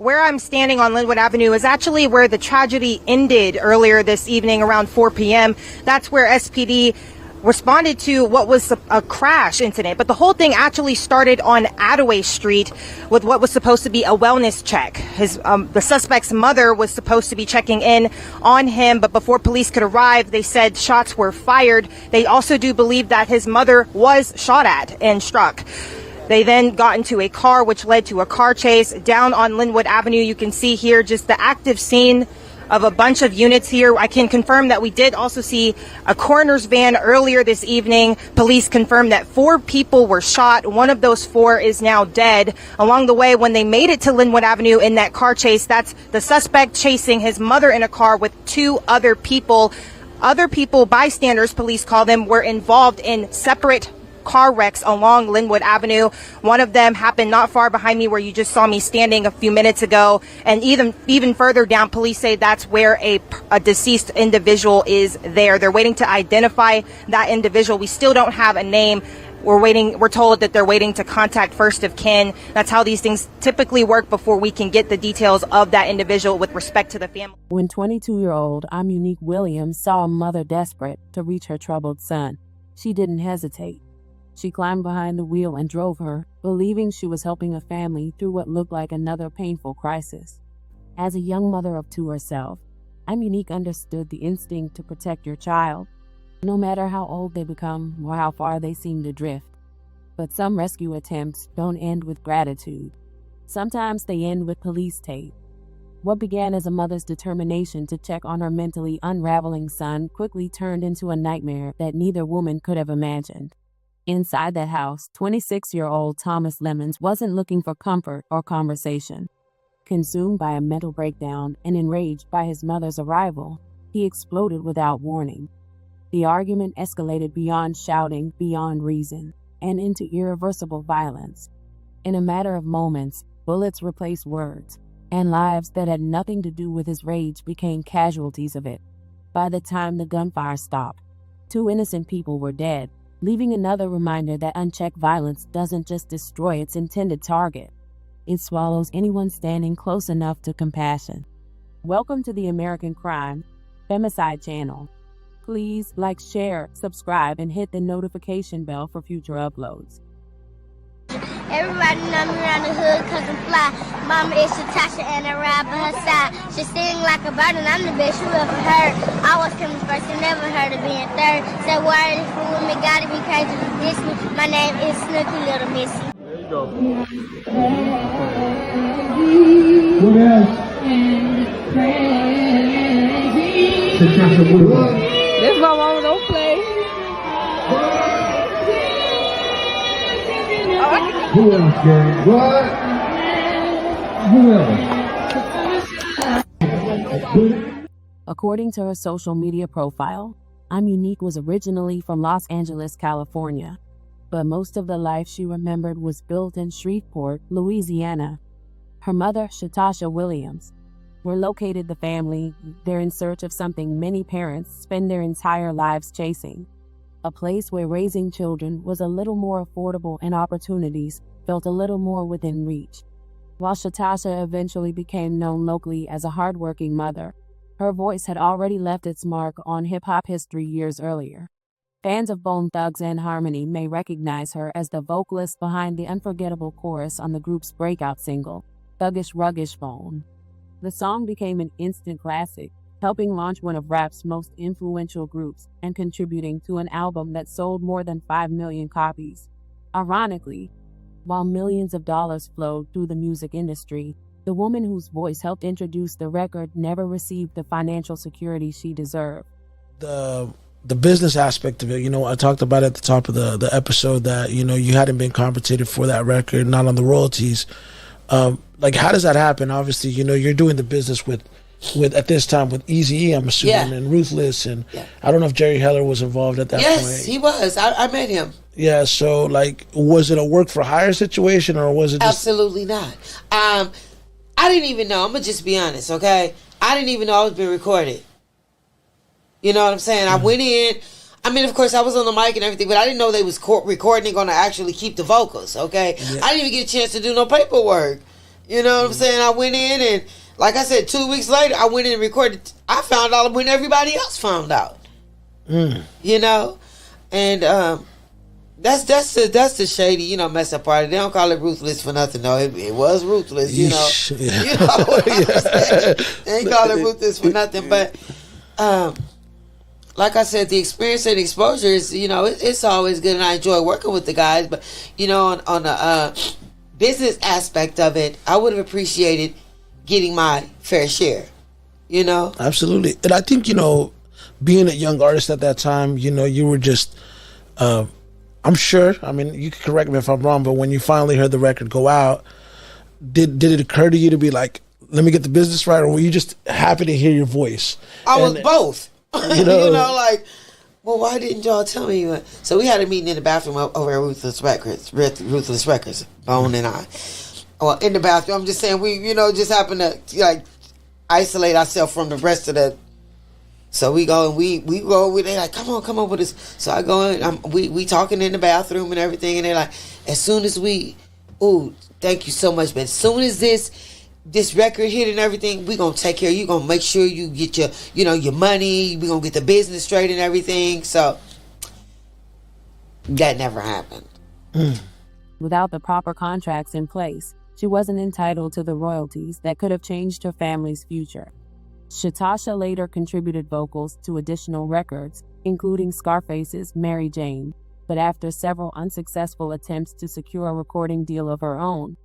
Where I'm standing on Linwood Avenue is actually where the tragedy ended earlier this evening around 4 p.m. That's where SPD responded to what was a crash incident. But the whole thing actually started on Attaway Street with what was supposed to be a wellness check. The suspect's mother was supposed to be checking in on him, but before police could arrive, they said shots were fired. They also do believe that his mother was shot at and struck. They then got into a car, which led to a car chase down on Linwood Avenue. You can see here just the active scene of a bunch of units here. I can confirm that we did also see a coroner's van earlier this evening. Police confirmed that 4 people were shot. One of those 4 is now dead. Along the way, when they made it to Linwood Avenue in that car chase, that's the suspect chasing his mother in a car with 2 other people. Other people, bystanders, police call them, were involved in separate car wrecks along Linwood Avenue. One of them happened not far behind me where you just saw me standing a few minutes ago. And even further down, police say that's where a deceased individual is there. They're waiting to identify that individual. We still don't have a name. We're told that they're waiting to contact first of kin. That's how these things typically work before we can get the details of that individual with respect to the family. When 22-year-old Imunique Williams saw a mother desperate to reach her troubled son, she didn't hesitate. She climbed behind the wheel and drove her, believing she was helping a family through what looked like another painful crisis. As a young mother of 2 herself, Amunique understood the instinct to protect your child, no matter how old they become or how far they seem to drift. But some rescue attempts don't end with gratitude. Sometimes they end with police tape. What began as a mother's determination to check on her mentally unraveling son quickly turned into a nightmare that neither woman could have imagined. Inside that house, 26-year-old Thomas Lemons wasn't looking for comfort or conversation. Consumed by a mental breakdown and enraged by his mother's arrival, he exploded without warning. The argument escalated beyond shouting, beyond reason, and into irreversible violence. In a matter of moments, bullets replaced words, and lives that had nothing to do with his rage became casualties of it. By the time the gunfire stopped, 2 innocent people were dead, leaving another reminder that unchecked violence doesn't just destroy its intended target. It swallows anyone standing close enough to compassion. Welcome to the American Crime Femicide channel. Please like, share, subscribe, and hit the notification bell for future uploads. Everybody know me around the hood cause I'm fly. Mama is Tasha and I ride by her side. She sing like a bird and I'm the best you ever heard. I was coming first and never heard of being third. Say why this fool with me gotta be crazy to diss me. My name is Snooky Little Missy. There you go. What else? This my mama, don't play. Who else, Gary? What? Who else? According to her social media profile, Amunique was originally from Los Angeles, California, but most of the life she remembered was built in Shreveport, Louisiana. Her mother, Chuckie Williams, relocated the family. They're in search of something many parents spend their entire lives chasing. A place where raising children was a little more affordable and opportunities felt a little more within reach. While Shatasha eventually became known locally as a hardworking mother, her voice had already left its mark on hip-hop history years earlier. Fans of Bone Thugs and Harmony may recognize her as the vocalist behind the unforgettable chorus on the group's breakout single, Thuggish Ruggish Bone. The song became an instant classic, helping launch one of rap's most influential groups and contributing to an album that sold more than 5 million copies. Ironically, while millions of dollars flowed through the music industry, the woman whose voice helped introduce the record never received the financial security she deserved. The business aspect of it, I talked about at the top of the episode that, you hadn't been compensated for that record, not on the royalties. How does that happen? Obviously, you're doing the business with at this time with Eazy-E, I'm assuming, and Ruthless, and I don't know if Jerry Heller was involved at that point. Yes, he was. I met him. Yeah, so was it a work for hire situation or was it just... Absolutely not. I didn't even know. I'm gonna just be honest, okay? I didn't even know I was being recorded. You know what I'm saying? I went in. I mean, of course, I was on the mic and everything, but I didn't know they was recording and going to actually keep the vocals, okay? Yeah. I didn't even get a chance to do no paperwork. You know what I'm saying? I went in and, like I said, 2 weeks later, I went in and recorded. I found out when everybody else found out. You know? And that's the shady, you know, mess up part. They don't call it ruthless for nothing, though. It was ruthless, you know. Yeah. You know what I'm saying? They ain't call it ruthless for nothing. But, like I said, the experience and exposure is, you know, it's always good. And I enjoy working with the guys. But, you know, on the business aspect of it, I would have appreciated getting my fair share, you know? Absolutely. And I think, you know, being a young artist at that time, you know, you were just, I'm sure, I mean, you can correct me if I'm wrong, but when you finally heard the record go out, did it occur to you to be like, let me get the business right, or were you just happy to hear your voice? I was both. You know, you know, like, well, why didn't y'all tell me? So we had a meeting in the bathroom over at Ruthless Records, Bone and I. Well, in the bathroom, I'm just saying, we, you know, just happened to, like, isolate ourselves from the rest of the. So we go and we go. They're like, come on with us. So I go in. We talking in the bathroom and everything, and they're like, as soon as thank you so much, but as soon as this record hit and everything, we gonna take care of you. Gonna make sure you get your, you know, your money. We gonna get the business straight and everything. So that never happened. Without the proper contracts in place, she wasn't entitled to the royalties that could have changed her family's future. Shatasha later contributed vocals to additional records, including Scarface's Mary Jane, but after several unsuccessful attempts to secure a recording deal of her own,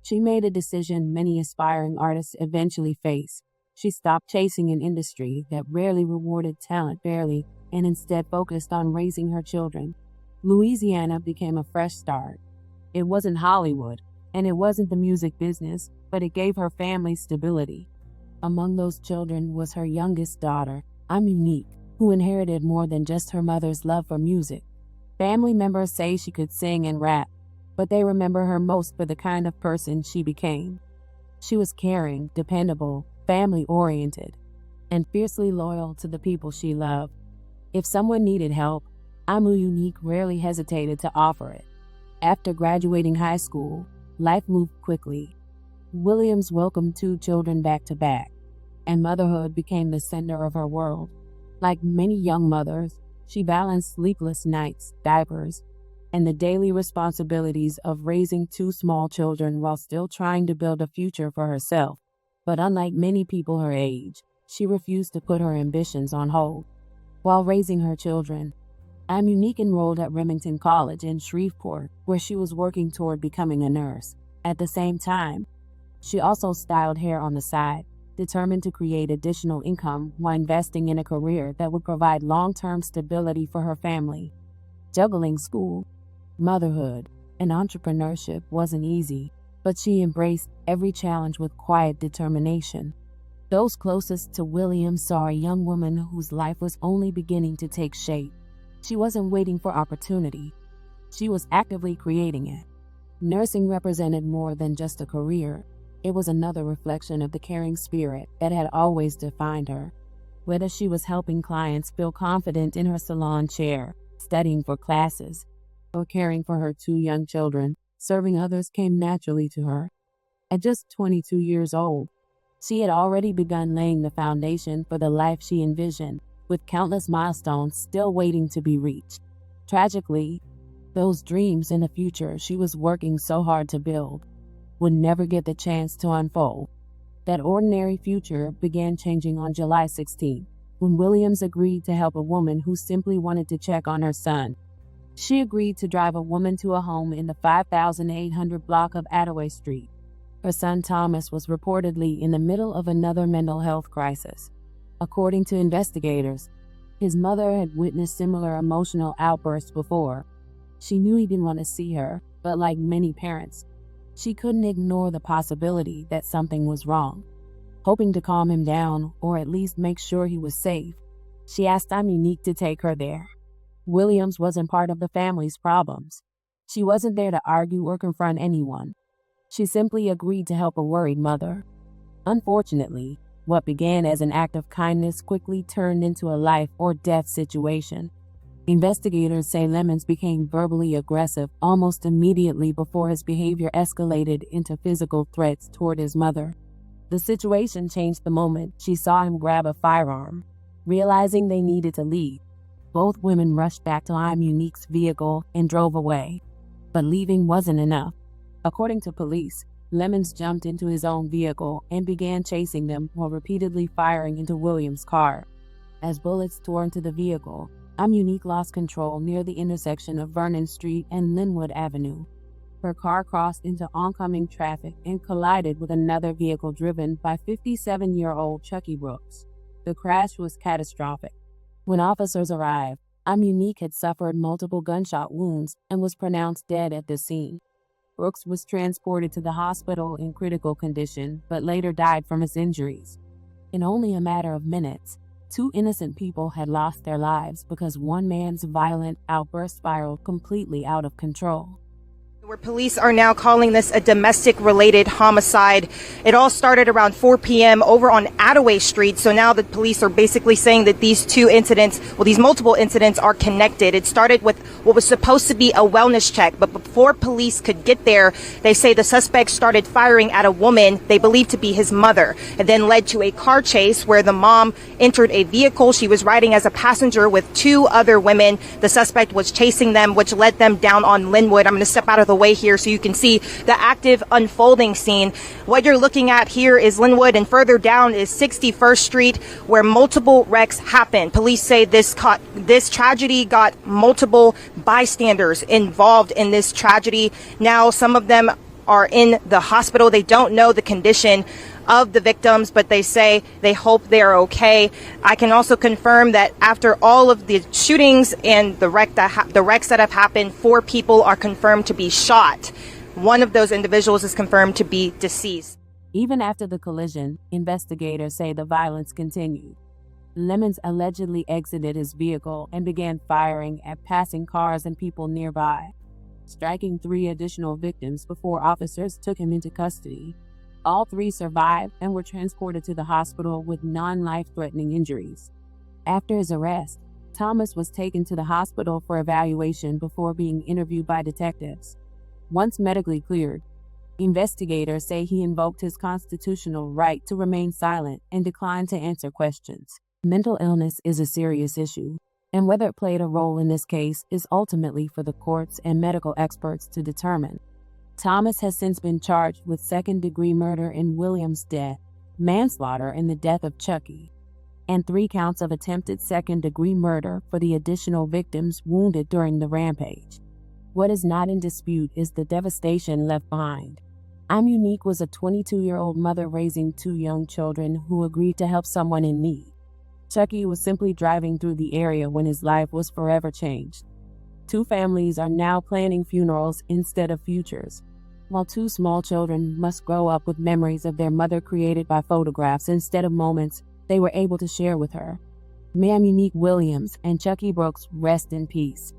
she made a decision many aspiring artists eventually face. She stopped chasing an industry that rarely rewarded talent fairly and instead focused on raising her children. Louisiana became a fresh start. It wasn't Hollywood, and it wasn't the music business, but it gave her family stability. Among those children was her youngest daughter, Amunique, who inherited more than just her mother's love for music. Family members say she could sing and rap, but they remember her most for the kind of person she became. She was caring, dependable, family-oriented, and fiercely loyal to the people she loved. If someone needed help, Imunique rarely hesitated to offer it. After graduating high school, life moved quickly. Williams welcomed 2 children back-to-back, and motherhood became the center of her world. Like many young mothers, she balanced sleepless nights, diapers, and the daily responsibilities of raising 2 small children while still trying to build a future for herself. But unlike many people her age, she refused to put her ambitions on hold. While raising her children, Imunique enrolled at Remington College in Shreveport, where she was working toward becoming a nurse. At the same time, she also styled hair on the side, determined to create additional income while investing in a career that would provide long-term stability for her family. Juggling school, motherhood, and entrepreneurship wasn't easy, but she embraced every challenge with quiet determination. Those closest to Williams saw a young woman whose life was only beginning to take shape. She wasn't waiting for opportunity. She was actively creating it. Nursing represented more than just a career. It was another reflection of the caring spirit that had always defined her. Whether she was helping clients feel confident in her salon chair, studying for classes, or caring for her 2 young children, serving others came naturally to her. At just 22 years old, she had already begun laying the foundation for the life she envisioned, with countless milestones still waiting to be reached. Tragically, those dreams in the future she was working so hard to build would never get the chance to unfold. That ordinary future began changing on July 16th, when Williams agreed to help a woman who simply wanted to check on her son. She agreed to drive a woman to a home in the 5800 block of Attaway Street. Her son Thomas was reportedly in the middle of another mental health crisis. According to investigators, his mother had witnessed similar emotional outbursts before. She knew he didn't want to see her, but like many parents, she couldn't ignore the possibility that something was wrong. Hoping to calm him down, or at least make sure he was safe, she asked Imunique to take her there. Williams wasn't part of the family's problems. She wasn't there to argue or confront anyone. She simply agreed to help a worried mother. Unfortunately, what began as an act of kindness quickly turned into a life or death situation. Investigators say Lemons became verbally aggressive almost immediately before his behavior escalated into physical threats toward his mother. The situation changed the moment she saw him grab a firearm. Realizing they needed to leave, both women rushed back to Imunique's vehicle and drove away. But leaving wasn't enough. According to police, Lemons jumped into his own vehicle and began chasing them while repeatedly firing into Williams' car. As bullets tore into the vehicle, Amunique lost control near the intersection of Vernon Street and Linwood Avenue. Her car crossed into oncoming traffic and collided with another vehicle driven by 57-year-old Chuckie Brooks. The crash was catastrophic. When officers arrived, Amunique had suffered multiple gunshot wounds and was pronounced dead at the scene. Brooks was transported to the hospital in critical condition, but later died from his injuries. In only a matter of minutes, 2 innocent people had lost their lives because one man's violent outburst spiraled completely out of control. Where police are now calling this a domestic-related homicide. It all started around 4 p.m. over on Attaway Street. So now the police are basically saying that these these multiple incidents are connected. It started with what was supposed to be a wellness check, but before police could get there, they say the suspect started firing at a woman they believed to be his mother. It then led to a car chase where the mom entered a vehicle. She was riding as a passenger with 2 other women. The suspect was chasing them, which led them down on Linwood. I'm going to step out of the way here so you can see the active unfolding scene. What you're looking at here is Linwood, and further down is 61st Street, where multiple wrecks happened. Police say this tragedy got multiple bystanders involved in this tragedy. Now some of them are in the hospital. They don't know the condition of the victims, but they say they hope they're okay. I can also confirm that after all of the shootings and the wrecks that have happened, 4 people are confirmed to be shot. One of those individuals is confirmed to be deceased. Even after the collision, investigators say the violence continued. Lemons allegedly exited his vehicle and began firing at passing cars and people nearby, striking 3 additional victims before officers took him into custody. All 3 survived and were transported to the hospital with non-life-threatening injuries. After his arrest, Thomas was taken to the hospital for evaluation before being interviewed by detectives. Once medically cleared, investigators say he invoked his constitutional right to remain silent and declined to answer questions. Mental illness is a serious issue, and whether it played a role in this case is ultimately for the courts and medical experts to determine. Thomas has since been charged with second-degree murder in Williams' death, manslaughter in the death of Chuckie, and 3 counts of attempted second-degree murder for the additional victims wounded during the rampage. What is not in dispute is the devastation left behind. Amunique was a 22-year-old mother raising 2 young children who agreed to help someone in need. Chuckie was simply driving through the area when his life was forever changed. 2 families are now planning funerals instead of futures, while 2 small children must grow up with memories of their mother created by photographs instead of moments they were able to share with her. May Imunique Williams and Chuckie Brooks rest in peace.